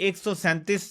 137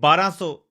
1200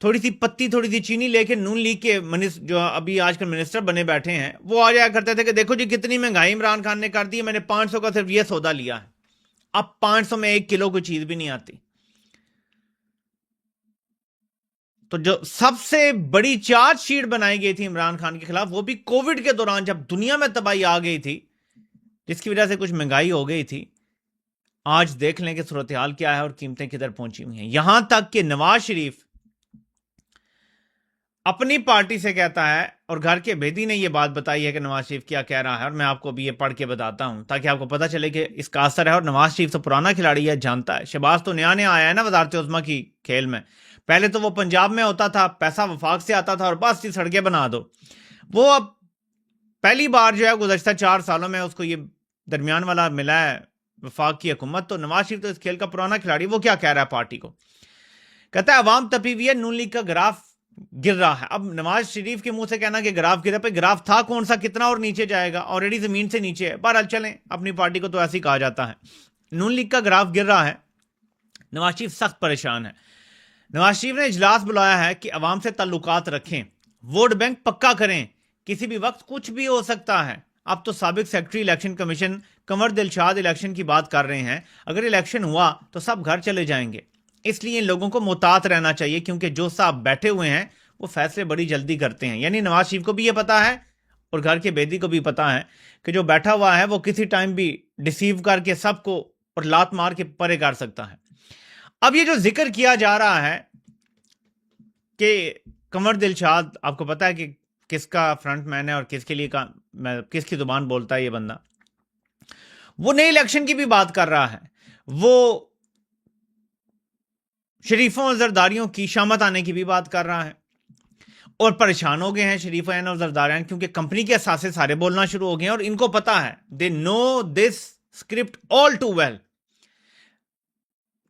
تھوڑی سی پتی تھوڑی سی چینی لے کے نون لیگ کے جو ابھی آج کل منسٹر بنے بیٹھے ہیں وہ آ جایا کرتے تھے کہ دیکھو جی کتنی مہنگائی عمران خان نے کر دی ہے، میں نے 500 کا صرف یہ سودا لیا ہے، اب 500 میں 1 کلو کوئی چیز بھی نہیں آتی۔ تو جو سب سے بڑی چارج شیٹ بنائی گئی تھی عمران خان کے خلاف، وہ بھی کووڈ کے دوران جب دنیا میں تباہی آ گئی تھی جس کی وجہ سے کچھ مہنگائی ہو گئی تھی، آج دیکھ لیں کہ صورتحال کیا ہے اور قیمتیں کدھر پہنچی ہوئی ہیں۔ یہاں تک کہ نواز شریف اپنی پارٹی سے کہتا ہے، اور گھر کے بھیدی نے یہ بات بتائی ہے کہ نواز شریف کیا کہہ رہا ہے، اور میں آپ کو ابھی یہ پڑھ کے بتاتا ہوں تاکہ آپ کو پتہ چلے کہ اس کا اثر ہے۔ اور نواز شریف تو پرانا کھلاڑی ہے، جانتا ہے۔ شہباز تو نیا نیا آیا ہے نا وزارت عظمیٰ کی کھیل میں، پہلے تو وہ پنجاب میں ہوتا تھا، پیسہ وفاق سے آتا تھا اور بس یہ سڑکیں بنا دو۔ وہ اب پہلی بار جو ہے گزشتہ 4 سالوں میں اس کو یہ درمیان والا ملا ہے وفاق کی حکومت۔ تو نواز شریف تو اس کھیل کا پرانا کھلاڑی، وہ کیا کہہ رہا ہے پارٹی کو، کہتا ہے عوام تپی ہوئی ہے، نون لیگ کا گراف گر رہا ہے۔ اب نواز شریف کے منہ سے کہنا کہ گراف گرا، پہ گراف تھا کون سا، کتنا اور نیچے جائے گا، آلریڈی زمین سے نیچے ہے۔ بہرحال چلیں، اپنی پارٹی کو تو ایسے ہی کہا جاتا ہے۔ نون لیگ کا گراف گر رہا ہے، نواز شریف سخت پریشان ہے۔ نواز شریف نے اجلاس بلایا ہے کہ عوام سے تعلقات رکھیں، ووٹ بینک پکا کریں، کسی بھی وقت کچھ بھی ہو سکتا ہے۔ اب تو سابق سیکرٹری الیکشن کمیشن کنور دلشاد الیکشن کی بات کر رہے ہیں، اگر الیکشن ہوا تو سب گھر چلے جائیں گے، اس لیے ان لوگوں کو محتاط رہنا چاہیے، کیونکہ جو صاحب بیٹھے ہوئے ہیں وہ فیصلے بڑی جلدی کرتے ہیں۔ یعنی نواز شریف کو بھی یہ پتا ہے اور گھر کے بیدی کو بھی پتا ہے کہ جو بیٹھا ہوا ہے وہ کسی ٹائم بھی ڈیسیو کر کے سب کو اور لات مار کے پرے کر سکتا ہے۔ اب یہ جو ذکر کیا جا رہا ہے کہ کنور دلشاد، آپ کو پتا ہے کہ کس کا فرنٹ مین ہے اور کس کے لیے کس کی زبان بولتا ہے یہ بندہ، وہ نئے الیکشن کی بھی بات کر رہا ہے، وہ شریفوں اور زرداریوں کی شامت آنے کی بھی بات کر رہا ہے، اور پریشان ہو گئے ہیں شریفین اور زرداریان، کیونکہ کمپنی کے اثاثے سارے بولنا شروع ہو گئے ہیں اور ان کو پتا ہے، دے نو دس اسکرپٹ آل ٹو ویل۔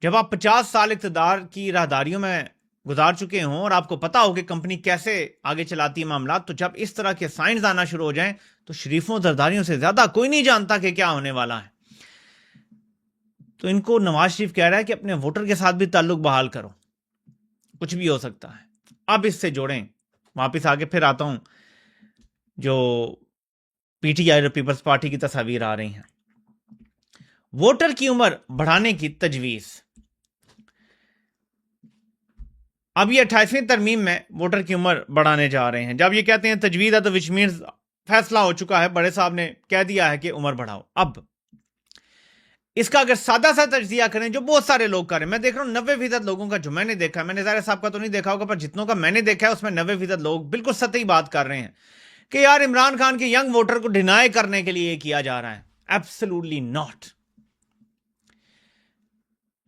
جب آپ 50 سال اقتدار کی راہداریوں میں گزار چکے ہوں اور آپ کو پتا ہو کہ کمپنی کیسے آگے چلاتی ہے معاملات، تو جب اس طرح کے سائنز آنا شروع ہو جائیں تو شریفوں زرداریوں سے زیادہ کوئی نہیں جانتا کہ کیا ہونے والا ہے۔ تو ان کو نواز شریف کہہ رہا ہے کہ اپنے ووٹر کے ساتھ بھی تعلق بحال کرو، کچھ بھی ہو سکتا ہے۔ اب اس سے جوڑیں، واپس آگے پھر آتا ہوں، جو پی ٹی آئی اور پیپلز پارٹی کی تصاویر آ رہی ہیں، ووٹر کی عمر بڑھانے کی تجویز۔ اب یہ 28ویں ترمیم میں ووٹر کی عمر بڑھانے جا رہے ہیں۔ جب یہ کہتے ہیں تجویز ہے تو وچ مینز فیصلہ ہو چکا ہے، بڑے صاحب نے کہہ دیا ہے کہ عمر بڑھاؤ۔ اب اس کا اگر سادہ سا تجزیہ کریں، جو بہت سارے لوگ کر رہے ہیں، میں دیکھ رہا ہوں 90% لوگوں کا جو میں نے دیکھا ہے، میں نے ظاہر صاحب کا تو نہیں دیکھا ہوگا، پر جتنوں کا میں نے دیکھا ہے اس میں 90% لوگ بالکل سطحی بات کر رہے ہیں کہ یار عمران خان کے ینگ ووٹر کو ڈینائی کرنے کے لیے یہ کیا جا رہا ہے۔ Absolutely not.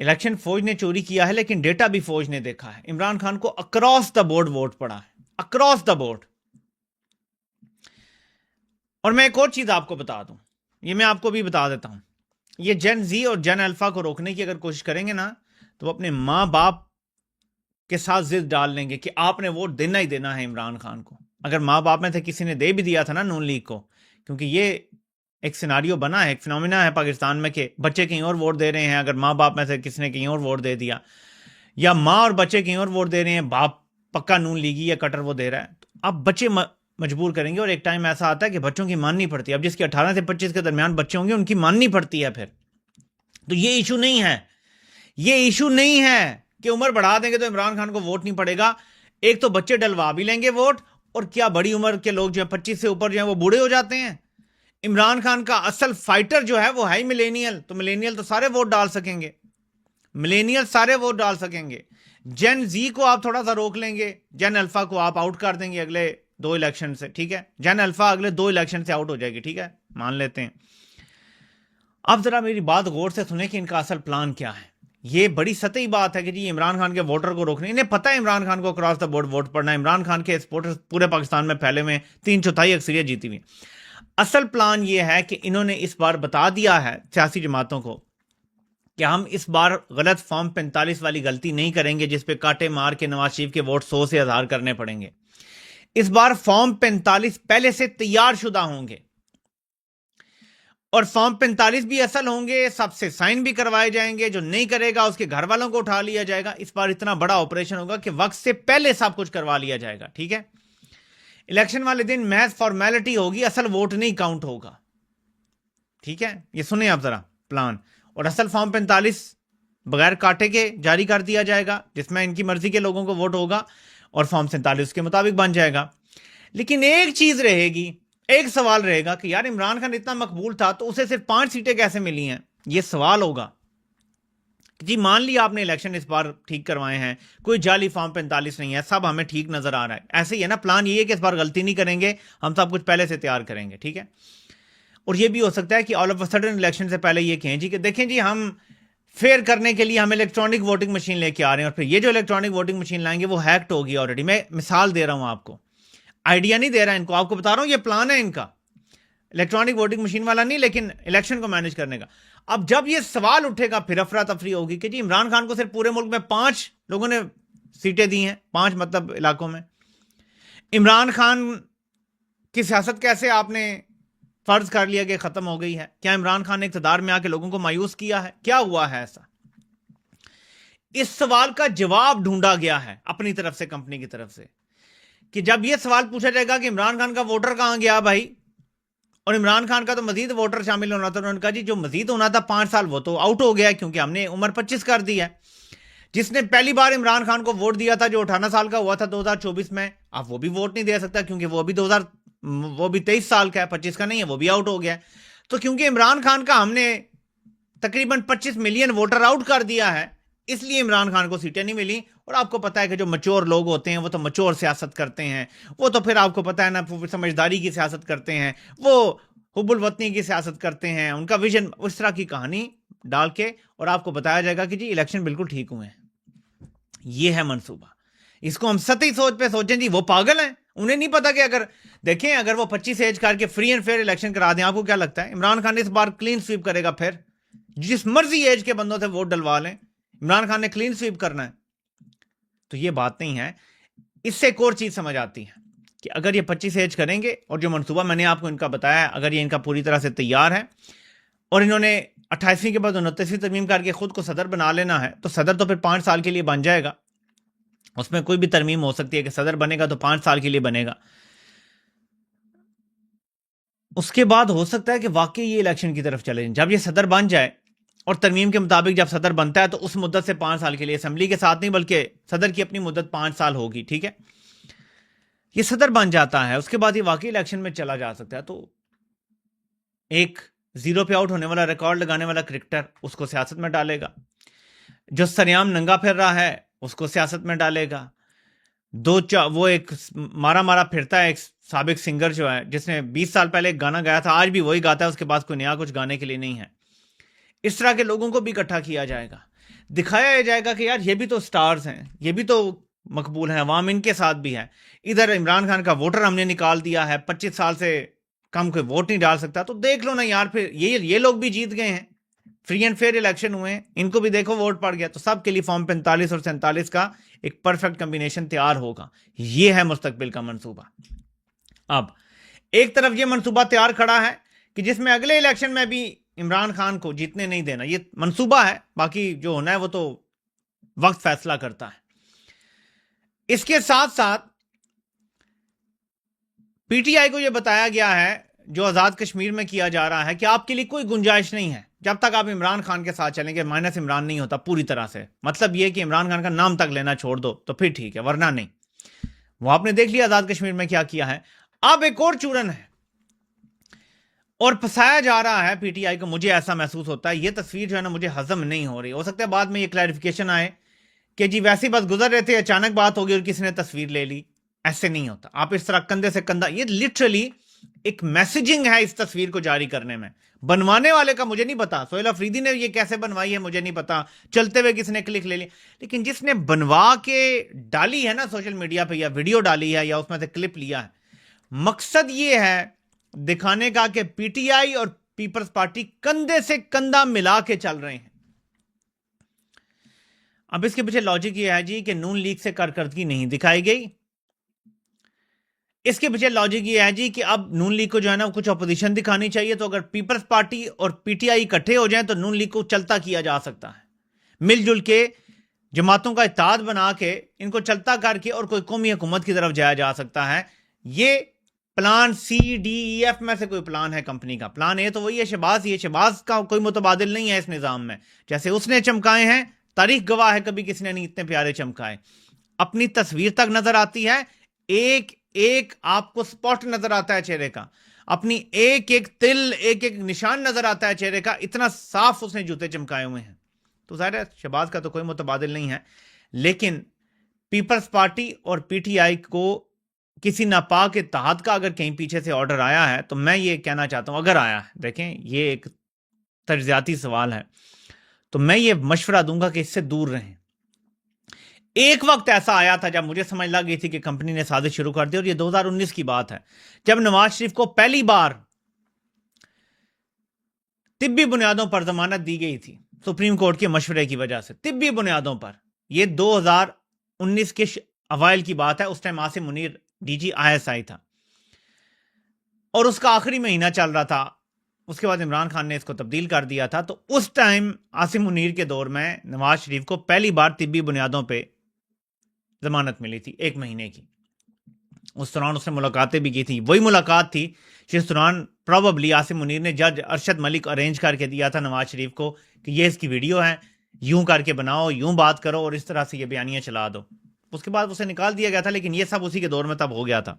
الیکشن فوج نے چوری کیا ہے، لیکن ڈیٹا بھی فوج نے دیکھا ہے۔ عمران خان کو اکراس دا بورڈ ووٹ پڑا ہے، اکراس دا بورڈ۔ اور میں ایک اور چیز آپ کو بتا دوں، یہ میں آپ کو بھی بتا دیتا ہوں، یہ جن زی اور جن الفا کو روکنے کی اگر کوشش کریں گے نا، تو وہ اپنے ماں باپ کے ساتھ ضد ڈال لیں گے کہ آپ نے ووٹ دینا ہی دینا ہے عمران خان کو۔ اگر ماں باپ میں سے کسی نے دے بھی دیا تھا نا نون لیگ کو، کیونکہ یہ ایک سیناریو بنا ہے، ایک فینومینا ہے پاکستان میں کہ بچے کہیں اور ووٹ دے رہے ہیں، اگر ماں باپ میں سے کسی نے کہیں اور ووٹ دے دیا، یا ماں اور بچے کہیں اور ووٹ دے رہے ہیں، باپ پکا نون لیگی یا کٹر وہ دے رہا ہے، تو اب بچے مجبور کریں گے، اور ایک ٹائم ایسا آتا ہے کہ بچوں کی ماننی پڑتی ہے۔ اب جس کے 18 سے 25 کے درمیان بچے ہوں گے ان کی ماننی پڑتی ہے پھر۔ تو یہ ایشو نہیں ہے، یہ ایشو نہیں ہے کہ عمر بڑھا دیں گے تو عمران خان کو ووٹ نہیں پڑے گا۔ ایک تو بچے ڈلوا بھی لیں گے ووٹ، اور کیا بڑی عمر کے لوگ جو ہیں 25 سے اوپر جو ہیں وہ بوڑھے ہو جاتے ہیں۔ عمران خان کا اصل فائٹر جو ہے وہ ہے ہی ملینیل، تو ملینیل تو سارے ووٹ ڈال سکیں گے، ملینیل سارے ووٹ ڈال سکیں گے۔ جن زی کو آپ تھوڑا سا روک لیں گے، جن الفا کو آپ آؤٹ کر دیں گے اگلے 2 الیکشن سے، ٹھیک ہے، جن الفا اگلے 2 الیکشن سے آؤٹ ہو جائے گی، ٹھیک ہے، مان لیتے ہیں۔ اب ذرا میری بات غور سے سنیں کہ ان کا اصل پلان کیا ہے۔ یہ بڑی سطحی بات ہے کہ جی عمران خان کے ووٹر کو روکنے، انہیں پتہ ہے عمران خان کو کراس دا بورڈ ووٹ پڑنا ہے، عمران خان کے سپورٹر پورے پاکستان میں پھیلے ہوئے 3/4 اکثریت جیتی ہوئی۔ اصل پلان یہ ہے کہ انہوں نے اس بار بتا دیا ہے سیاسی جماعتوں کو کہ ہم اس بار غلط فارم 45 والی غلطی نہیں کریں گے جس پہ کاٹے مار کے نواز شریف کے ووٹ 100 سے 1000 کرنے پڑیں گے۔ اس بار فارم 45 پہلے سے تیار شدہ ہوں گے، اور فارم 45 بھی اصل ہوں گے, سب سے سائن بھی کروائے جائیں گے, جو نہیں کرے گا اس کے گھر والوں کو اٹھا لیا جائے گا. اس بار اتنا بڑا آپریشن ہوگا کہ وقت سے پہلے سب کچھ کروا لیا جائے گا. ٹھیک ہے, الیکشن والے دن محض فارمیلٹی ہوگی, اصل ووٹ نہیں کاؤنٹ ہوگا. ٹھیک ہے, یہ سنیں آپ ذرا پلان. اور اصل فارم 45 بغیر کاٹے کے جاری کر دیا جائے گا, جس میں ان کی مرضی کے لوگوں کو ووٹ ہوگا, اور فارم 47 کے مطابق بن جائے گا. لیکن ایک چیز رہے گی, ایک سوال رہے گا کہ یار عمران خان اتنا مقبول تھا تو اسے صرف 5 سیٹیں کیسے ملی ہیں. یہ سوال ہوگا. جی مان لیا آپ نے الیکشن اس بار ٹھیک کروائے ہیں, کوئی جعلی فارم 45 نہیں ہے, سب ہمیں ٹھیک نظر آ رہا ہے. ایسے ہی ہے نا, پلان یہ ہے کہ اس بار غلطی نہیں کریں گے, ہم سب کچھ پہلے سے تیار کریں گے. ٹھیک ہے, اور یہ بھی ہو سکتا ہے کہ آل آف سڈن الیکشن سے پہلے یہ کہیں جی کہ دیکھیں جی ہم فیئر کرنے کے لیے ہم الیکٹرانک ووٹنگ مشین لے کے آ رہے ہیں, اور پھر یہ جو الیکٹرانک ووٹنگ مشین لائیں گے وہ ہیکڈ ہوگی آلریڈی. میں مثال دے رہا ہوں آپ کو, آئیڈیا نہیں دے رہا ان کو, آپ کو بتا رہا ہوں یہ پلان ہے ان کا, الیکٹرانک ووٹنگ مشین والا نہیں, لیکن الیکشن کو مینج کرنے کا. اب جب یہ سوال اٹھے گا پھر افراتفری ہوگی کہ جی عمران خان کو صرف پورے ملک میں 5 لوگوں نے سیٹیں دی ہیں, 5 مطلب علاقوں میں. عمران خان کی سیاست کیسے آپ نے فرض کر لیا کہ ختم ہو گئی ہے؟ کیا عمران خان نے اقتدار میں آ کے لوگوں کو مایوس کیا ہے؟ کیا ہوا ہے ایسا؟ اس سوال کا جواب ڈھونڈا گیا ہے اپنی طرف سے, کمپنی کی طرف سے, کہ جب یہ سوال پوچھا جائے گا کہ عمران خان کا ووٹر کہاں گیا بھائی, اور عمران خان کا تو مزید ووٹر شامل ہونا تھا, انہوں نے کہا جی جو مزید ہونا تھا 5 سال وہ تو آؤٹ ہو گیا ہے کیونکہ ہم نے عمر 25 کر دی ہے. جس نے پہلی بار عمران خان کو ووٹ دیا تھا جو 18 سال کا ہوا تھا 2024 میں, اب وہ بھی ووٹ نہیں دے سکتا کیونکہ وہ بھی 23 سال کا ہے, 25 کا نہیں ہے, وہ بھی آؤٹ ہو گیا. تو کیونکہ عمران خان کا ہم نے تقریباً 25 ملین ووٹر آؤٹ کر دیا ہے, اس لیے عمران خان کو سیٹیں نہیں ملی. اور آپ کو پتا ہے کہ جو مچور لوگ ہوتے ہیں وہ تو مچور سیاست کرتے ہیں, وہ تو پھر آپ کو پتا ہے نا سمجھداری کی سیاست کرتے ہیں, وہ حب الوطنی کی سیاست کرتے ہیں, ان کا ویژن اس طرح کی کہانی ڈال کے, اور آپ کو بتایا جائے گا کہ جی الیکشن بالکل ٹھیک ہوئے ہیں. یہ ہے منصوبہ. اس کو ہم سطحی سوچ پہ سوچیں جی وہ پاگل ہیں, انہیں نہیں پتا کہ اگر وہ 25 ایج کر کے فری اینڈ فیئر الیکشن کرا دیں, آپ کو کیا لگتا ہے عمران خان اس بار کلین سویپ کرے گا؟ پھر جس مرضی ایج کے بندوں سے ووٹ ڈلوا لیں, عمران خان نے کلین سویپ کرنا ہے. تو یہ بات نہیں ہے. اس سے ایک اور چیز سمجھ آتی ہے کہ اگر یہ 25 ایج کریں گے, اور جو منصوبہ میں نے آپ کو ان کا بتایا, اگر یہ ان کا پوری طرح سے تیار ہے, اور انہوں نے 28ویں کے بعد 29ویں ترمیم کر کے خود کو صدر بنا لینا ہے, تو صدر تو پھر 5 سال کے لیے بن جائے گا. اس میں کوئی بھی ترمیم ہو سکتی ہے کہ صدر بنے گا تو 5 سال کے لیے بنے گا. اس کے بعد ہو سکتا ہے کہ واقعی یہ الیکشن کی طرف چلے جائیں. جب یہ صدر بن جائے, اور ترمیم کے مطابق جب صدر بنتا ہے تو اس مدت سے 5 سال کے لیے, اسمبلی کے ساتھ نہیں بلکہ صدر کی اپنی مدت 5 سال ہوگی. ٹھیک ہے, یہ صدر بن جاتا ہے, اس کے بعد یہ واقعی الیکشن میں چلا جا سکتا ہے. تو ایک 0 پہ آؤٹ ہونے والا, ریکارڈ لگانے والا کرکٹر اس کو سیاست میں ڈالے گا, جو سریام ننگا پھر رہا ہے اس کو سیاست میں ڈالے گا, وہ ایک مارا پھرتا ہے, ایک سابق سنگر جو ہے جس نے 20 سال پہلے ایک گانا گایا تھا, آج بھی وہی گاتا ہے, اس کے پاس کوئی نیا کچھ گانے کے لیے نہیں ہے. اس طرح کے لوگوں کو بھی اکٹھا کیا جائے گا, دکھایا جائے گا کہ یار یہ بھی تو سٹارز ہیں, یہ بھی تو مقبول ہیں, عوام ان کے ساتھ بھی ہے. ادھر عمران خان کا ووٹر ہم نے نکال دیا ہے, 25 سال سے کم کوئی ووٹ نہیں ڈال سکتا, تو دیکھ لو نا یار, پھر یہ لوگ بھی جیت گئے ہیں, فری اینڈ فیئر الیکشن ہوئے ہیں, ان کو بھی دیکھو ووٹ پڑ گیا. تو سب کے لیے فارم 45 اور 47 کا ایک پرفیکٹ کمبینیشن تیار ہوگا. یہ ہے مستقبل کا منصوبہ. اب ایک طرف یہ منصوبہ تیار کھڑا ہے کہ جس میں اگلے الیکشن میں بھی عمران خان کو جیتنے نہیں دینا. یہ منصوبہ ہے, باقی جو ہونا ہے وہ تو وقت فیصلہ کرتا ہے. اس کے ساتھ ساتھ پی ٹی آئی کو یہ بتایا گیا ہے, جو آزاد کشمیر میں کیا جا رہا ہے, کہ آپ کے لیے کوئی گنجائش نہیں ہے جب تک آپ عمران خان کے ساتھ چلیں گے. مائنس عمران نہیں ہوتا پوری طرح سے, مطلب یہ کہ عمران خان کا نام تک لینا چھوڑ دو تو پھر ٹھیک ہے, ورنہ نہیں. وہ آپ نے دیکھ لیا آزاد کشمیر میں کیا کیا ہے. اب ایک اور چورن ہے اور پھنسایا جا رہا ہے پی ٹی آئی کو. مجھے ایسا محسوس ہوتا ہے, یہ تصویر جو ہے نا مجھے ہضم نہیں ہو رہی. ہو سکتا ہے بعد میں یہ کلیریفیکیشن آئے کہ جی ویسے بس گزر رہے تھے, اچانک بات ہوگی اور کسی نے تصویر لے لی. ایسے نہیں ہوتا. آپ اس طرح کندھے سے کندھا, یہ لٹرلی ایک میسیجنگ ہے اس تصویر کو جاری کرنے میں. بنوانے والے کا مجھے نہیں پتا, سہیل افریدی نے یہ کیسے بنوائی ہے مجھے نہیں پتا, چلتے ہوئے کس نے کلک لے لی, لیکن جس نے بنوا کے ڈالی ہے نا سوشل میڈیا پہ, یا ویڈیو ڈالی ہے یا اس میں سے کلپ لیا ہے, مقصد یہ ہے دکھانے کا کہ پی ٹی آئی اور پیپلز پارٹی کندھے سے کندھا ملا کے چل رہے ہیں. اب اس کے پیچھے لاجک یہ ہے جی کہ نون لیگ سے کارکردگی نہیں دکھائی گئی, اس کے پیچھے لاجک یہ ہے جی کہ اب نون لیگ کو جو ہے نا کچھ اپوزیشن دکھانی چاہیے، تو اگر پیپلز پارٹی اور پی ٹی آئی اکٹھے ہو جائیں تو نون لیگ کو چلتا کیا جا سکتا ہے، مل جل کے جماعتوں کا اتحاد بنا کے ان کو چلتا کر کے اور کوئی قومی حکومت کی طرف جایا جا سکتا ہے۔ یہ plan C D E F میں سے کوئی پلان ہے کمپنی کا۔ پلان اے تو وہی ہے شہباز، یہ شہباز کا کوئی متبادل نہیں ہے اس نظام میں، جیسے اس نے چمکائے ہیں تاریخ گواہ ہے کبھی کسی نے نہیں اتنے پیارے چمکائے۔ اپنی تصویر تک نظر آتی ہے، ایک ایک آپ کو سپاٹ نظر آتا ہے چہرے کا، اپنی ایک ایک تل، ایک ایک نشان نظر آتا ہے چہرے کا، اتنا صاف اس نے جوتے چمکائے ہوئے ہیں۔ تو ظاہر ہے شہباز کا تو کوئی متبادل نہیں ہے، لیکن پیپلز پارٹی اور پی ٹی آئی کو کسی ناپاک اتحاد کا اگر کہیں پیچھے سے آرڈر آیا ہے تو میں یہ کہنا چاہتا ہوں، اگر آیا ہے، دیکھیں یہ ایک تجزیاتی سوال ہے، تو میں یہ مشورہ دوں گا کہ اس سے دور رہیں۔ ایک وقت ایسا آیا تھا جب مجھے سمجھ لگ گئی تھی کہ کمپنی نے سازش شروع کر دی، اور یہ 2019 کی بات ہے، جب نواز شریف کو پہلی بار طبی بنیادوں پر ضمانت دی گئی تھی سپریم کورٹ کے مشورے کی وجہ سے، طبی بنیادوں پر۔ یہ 2019 کے اوائل کی بات ہے، اس time Asim Munir D G I S I تھا اور اس کا آخری مہینہ چل رہا تھا، اس کے بعد عمران خان نے اس کو تبدیل کر دیا تھا۔ تو اس ٹائم عاصم منیر کے دور میں نواز شریف کو پہلی بار طبی بنیادوں پہ ضمانت ملی تھی 1 مہینے کی۔ اس دوران اس نے ملاقاتیں بھی کی تھی، وہی ملاقات تھی جس دوران پروببلی عاصم منیر نے جج ارشد ملک ارینج کر کے دیا تھا نواز شریف کو کہ یہ اس کی ویڈیو ہے، یوں کر کے بناؤ، یوں بات کرو اور اس طرح سے یہ بیانیہ چلا دو۔ اس کے بعد اسے نکال دیا گیا تھا، لیکن یہ سب اسی کے دور میں تب ہو گیا تھا۔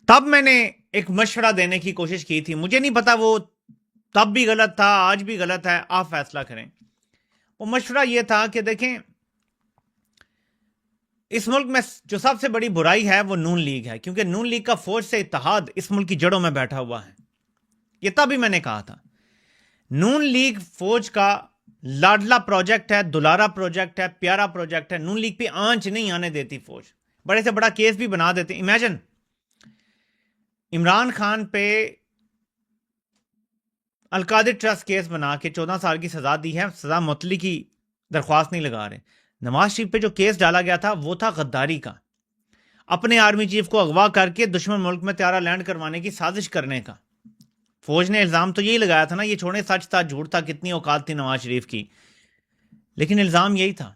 تب میں نے ایک مشورہ دینے کی کوشش کی تھی، مجھے نہیں پتا وہ تب بھی غلط تھا، آج بھی غلط ہے، آپ فیصلہ کریں۔ وہ مشورہ یہ تھا کہ دیکھیں اس ملک میں جو سب سے بڑی برائی ہے وہ نون لیگ ہے، کیونکہ نون لیگ کا فوج سے اتحاد اس ملک کی جڑوں میں بیٹھا ہوا ہے۔ یہ تب ہی میں نے کہا تھا، نون لیگ فوج کا لاڈلا پروجیکٹ ہے، دلارا پروجیکٹ ہے، پیارا پروجیکٹ ہے۔ نون لیگ پہ آنچ نہیں آنے دیتی فوج، بڑے سے بڑا کیس بھی بنا دیتے۔ امیجن عمران خان پہ القادر ٹرسٹ کیس بنا کے 14 سال کی سزا دی ہے، سزا معطلی کی درخواست نہیں لگا رہے۔ نواز شریف پہ جو کیس ڈالا گیا تھا وہ تھا غداری کا، اپنے آرمی چیف کو اغوا کر کے دشمن ملک میں طیارہ لینڈ کروانے کی سازش کرنے کا۔ فوج نے الزام تو یہی لگایا تھا نا، یہ چھوڑے سچ تھا جھوٹ تھا، کتنی اوقات تھی نواز شریف کی، لیکن الزام یہی تھا۔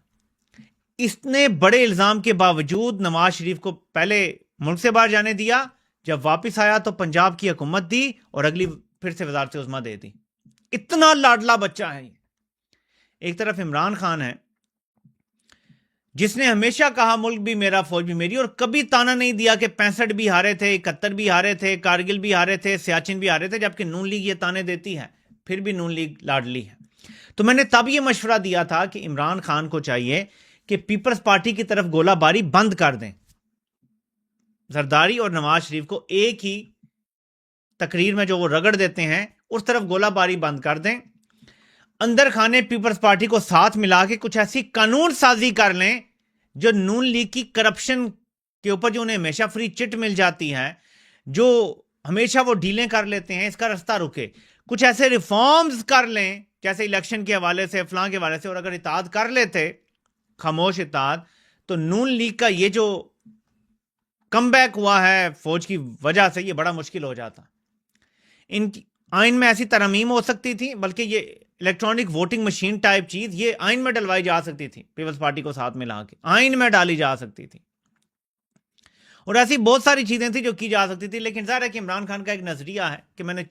اتنے بڑے الزام کے باوجود نواز شریف کو پہلے ملک سے باہر جانے دیا، جب واپس آیا تو پنجاب کی حکومت دی اور اگلی پھر سے وزارت عظمیٰ دے دی۔ اتنا لاڈلا بچہ ہے یہ۔ ایک طرف عمران خان ہے جس نے ہمیشہ کہا ملک بھی میرا فوج بھی میری، اور کبھی تانا نہیں دیا کہ 65 بھی ہارے تھے، 71 بھی ہارے تھے، کارگل بھی ہارے تھے، سیاچن بھی ہارے تھے، جبکہ نون لیگ یہ تانے دیتی ہے، پھر بھی نون لیگ لاڈلی ہے۔ تو میں نے تب یہ مشورہ دیا تھا کہ عمران خان کو چاہیے کہ پیپلز پارٹی کی طرف گولہ باری بند کر دیں، زرداری اور نواز شریف کو ایک ہی تقریر میں جو وہ رگڑ دیتے ہیں اس طرف گولہ باری بند کر دیں، اندر خانے پیپلز پارٹی کو ساتھ ملا کے کچھ ایسی قانون سازی کر لیں جو نون لیگ کی کرپشن کے اوپر جو انہیں ہمیشہ فری چٹ مل جاتی ہے، جو ہمیشہ وہ ڈیلیں کر لیتے ہیں، اس کا رستہ رکے۔ کچھ ایسے ریفارمز کر لیں جیسے الیکشن کے حوالے سے، فلاں کے حوالے سے، اور اگر اتحاد کر لیتے، خاموش اتحاد، تو نون لیگ کا یہ جو کم بیک ہوا ہے فوج کی وجہ سے، یہ بڑا مشکل ہو جاتا۔ ان کی آئین میں ایسی ترمیم ہو سکتی تھی، بلکہ یہ الیکٹرانک ووٹنگ مشین ٹائپ چیز یہ آئین میں ڈلوائی جا سکتی تھی، پیپلز پارٹی کو ساتھ ملا کے آئین میں ڈالی جا سکتی تھی، اور ایسی بہت ساری چیزیں تھیں جو کی جا سکتی تھی۔ لیکن ظاہر ہے کہ عمران خان کا ایک نظریہ ہے کہ میں نے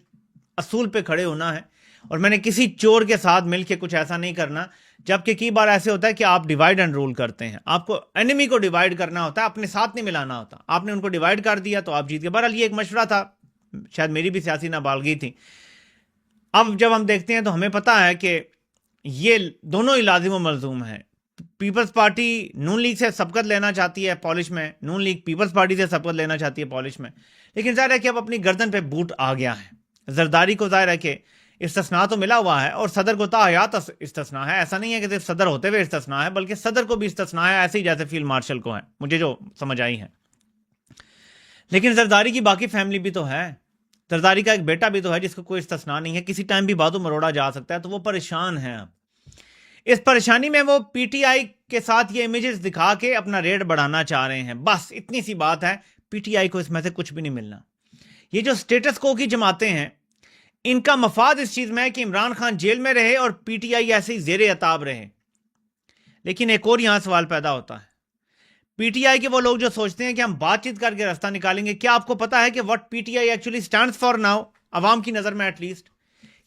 اصول پہ کھڑے ہونا ہے اور میں نے کسی چور کے ساتھ مل کے کچھ ایسا نہیں کرنا، جبکہ کئی بار ایسے ہوتا ہے کہ آپ ڈیوائیڈ اینڈ رول کرتے ہیں، آپ کو اینیمی کو ڈیوائیڈ کرنا ہوتا ہے، اپنے ساتھ نہیں ملانا ہوتا۔ آپ نے ان کو ڈیوائیڈ کر دیا تو آپ جیت گئے۔ بہرحال یہ ایک مشورہ تھا، شاید میری بھی سیاسی نابالغی تھی۔ اب جب ہم دیکھتے ہیں تو ہمیں پتا ہے کہ یہ دونوں ہی لازم و ملزوم ہیں۔ پیپلز پارٹی نون لیگ سے سبقت لینا چاہتی ہے پالش میں، نون لیگ پیپلز پارٹی سے سبقت لینا چاہتی ہے پالش میں، لیکن ظاہر ہے کہ اب اپنی گردن پہ بوٹ آ گیا ہے۔ زرداری کو ظاہر ہے کہ استثناء تو ملا ہوا ہے، اور صدر کو تاحیات استثناء ہے۔ ایسا نہیں ہے کہ صرف صدر ہوتے ہوئے استثناء ہے، بلکہ صدر کو بھی استثناء ہے، ایسے ہی جیسے فیلڈ مارشل کو ہے، مجھے جو سمجھ آئی ہے۔ لیکن زرداری کی باقی فیملی بھی تو ہے، زرداری کا ایک بیٹا بھی تو ہے جس کو کوئی استثناء نہیں ہے، کسی ٹائم بھی بازو مروڑا جا سکتا ہے، تو وہ پریشان ہیں اب۔ اس پریشانی میں وہ پی ٹی آئی کے ساتھ یہ امیجز دکھا کے اپنا ریٹ بڑھانا چاہ رہے ہیں. بس اتنی سی بات ہے. پی ٹی آئی کو اس میں سے کچھ بھی نہیں ملنا. یہ جو سٹیٹس کو کی جماعتیں ہیں ان کا مفاد اس چیز میں ہے کہ عمران خان جیل میں رہے اور پی ٹی آئی ایسے ہی زیر عتاب رہے. لیکن ایک اور یہاں سوال پیدا ہوتا ہے. پی ٹی آئی کے وہ لوگ جو سوچتے ہیں کہ ہم بات چیت کر کے راستہ نکالیں گے, کیا آپ کو پتا ہے کہ what P T I actually stands for now, عوام کی نظر میں ایٹ لیسٹ,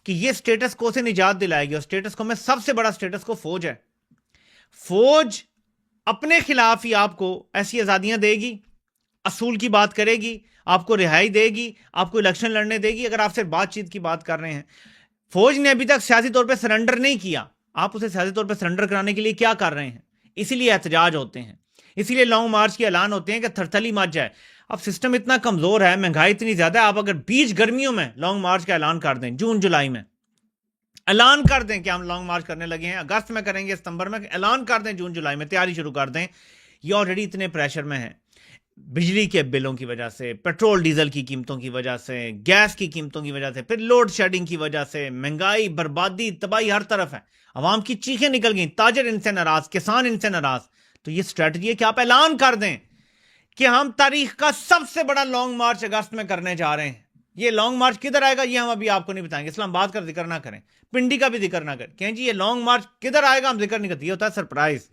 کہ یہ سٹیٹس کو سے نجات دلائے گی. اور سٹیٹس کو میں سب سے بڑا سٹیٹس کو فوج ہے. فوج اپنے خلاف ہی آپ کو ایسی آزادیاں دے گی, اصول کی بات کرے گی, آپ کو رہائی دے گی, آپ کو الیکشن لڑنے دے گی. اگر آپ سے بات چیت کی بات کر رہے ہیں, فوج نے ابھی تک سیاسی طور پہ سرنڈر نہیں کیا. آپ اسے سیاسی طور پہ سرنڈر کرانے کے لیے کیا کر رہے ہیں؟ اسی لیے احتجاج ہوتے ہیں, اسی لیے لانگ مارچ کے اعلان ہوتے ہیں کہ تھرتھلی مچ جائے. اب سسٹم اتنا کمزور ہے, مہنگائی اتنی زیادہ ہے, آپ اگر بیچ گرمیوں میں لانگ مارچ کا اعلان کر دیں, جون جولائی میں اعلان کر دیں کہ ہم لانگ مارچ کرنے لگے ہیں, اگست میں کریں گے, ستمبر میں اعلان کر دیں, جون جولائی میں تیاری شروع کر دیں, یہ آلریڈی اتنے پریشر میں ہیں. بجلی کے بلوں کی وجہ سے, پیٹرول ڈیزل کی قیمتوں کی وجہ سے, گیس کی قیمتوں کی وجہ سے, پھر لوڈ شیڈنگ کی وجہ سے, مہنگائی, بربادی, تباہی ہر طرف ہے. عوام کی چیخیں نکل گئیں, تاجر ان سے ناراض, کسان ان سے ناراض. تو یہ اسٹریٹجی ہے کہ آپ اعلان کر دیں کہ ہم تاریخ کا سب سے بڑا لانگ مارچ اگست میں کرنے جا رہے ہیں. یہ لانگ مارچ کدھر آئے گا یہ ہم ابھی آپ کو نہیں بتائیں گے. اسلام آباد کا ذکر نہ کریں, پنڈی کا بھی ذکر نہ کریں, کہیں جی یہ لانگ مارچ کدھر آئے گا ہم ذکر نہیں کرتے. یہ ہوتا ہے سرپرائز,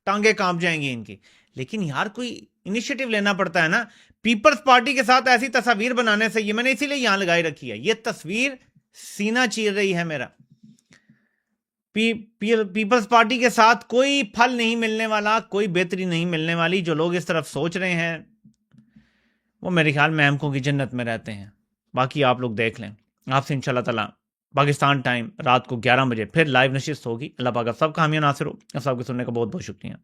ٹانگیں کانپ جائیں گی ان کی. لیکن یار کوئی انیشیٹو لینا پڑتا ہے نا. پیپلز پارٹی کے ساتھ ایسی تصاویر بنانے سے, یہ میں نے اسی لیے یہاں لگائی رکھی ہے, یہ تصویر سینہ چیر رہی ہے میرا. پیپلز پارٹی کے ساتھ کوئی پھل نہیں ملنے والا, کوئی بہتری نہیں ملنے والی. جو لوگ اس طرف سوچ رہے ہیں وہ میرے خیال میں احمقوں کی جنت میں رہتے ہیں. باقی آپ لوگ دیکھ لیں. آپ سے انشاءاللہ تعالی پاکستان ٹائم رات کو 11 بجے پھر لائیو نشست ہوگی. اللہ پاک آپ سب کا حامی و ناصر ہو. آپ سب کو سننے کا بہت بہت شکریہ.